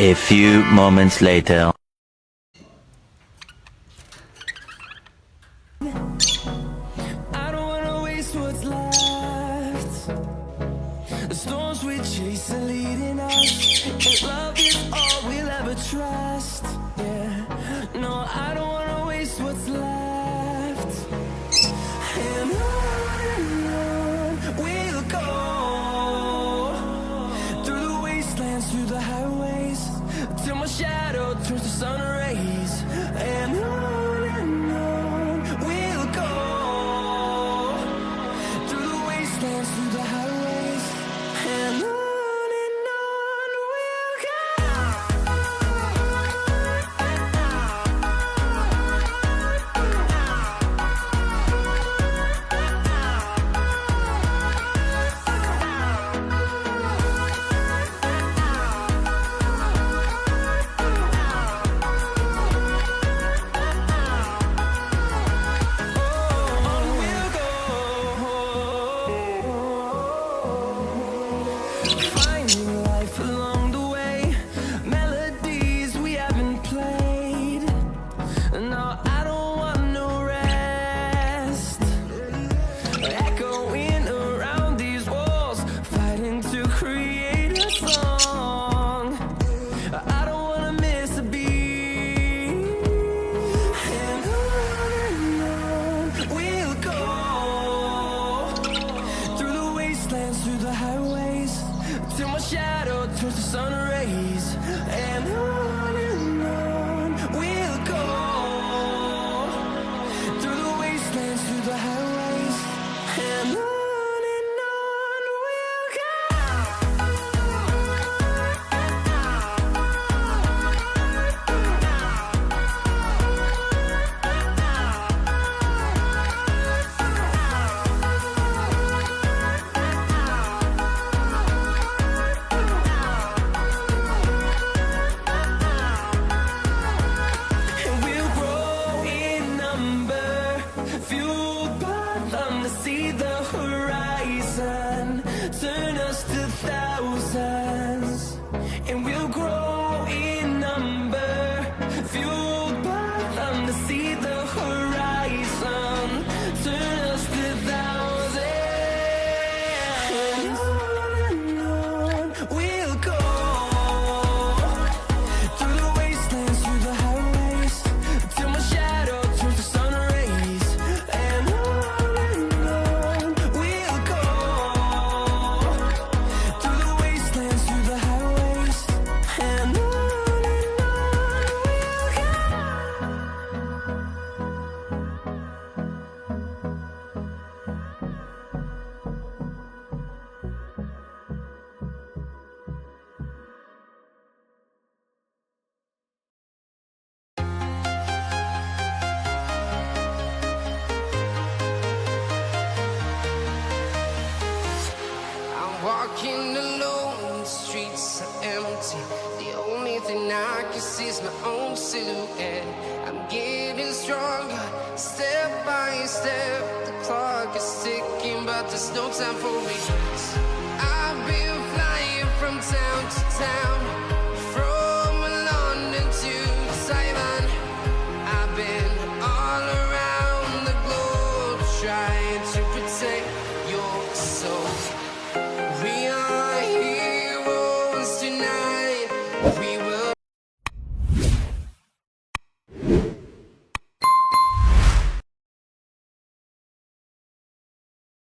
A few moments later. I don't wanna waste what's left. The storms we chase are leading us, and love is all we'll ever trust. Yeah, no, I don't wanna waste what's left. And on we'll go, through the wastelands, through the highways, till my shadow turns to sun rays. And on we'll go, through the wastelands, through the highways, and on we'll go. Finding life along the way, melodies we haven't played. No, I don't want no rest. Echoing around these walls, fighting to create a song. I don't wanna miss a beat. And on we'll go, through the wastelands, through the highways, till my shadow turns to sun rays. And on we'll go, through the wastelands, through the highways, and on we'll go. And we'll grow in number, fueled by them to see the horizon, turn us to thousands. And we'll grow in number, fueled by them to see the horizon, turn us to thousands. And on we'll go, through the wastelands, through the highways, till my shadow turns to sun rays. And on we'll go, through the wastelands, through the highways, and on we'll go. I'm walking alone, the streets are empty. The only thing I can see is my own silhouette. I'm getting stronger, step by step. The clock is ticking, but there's no time for regrets. I've been flying from town to town, from London to Taiwan. I've been all around the globe, trying to protect your soul. We are heroes tonight. We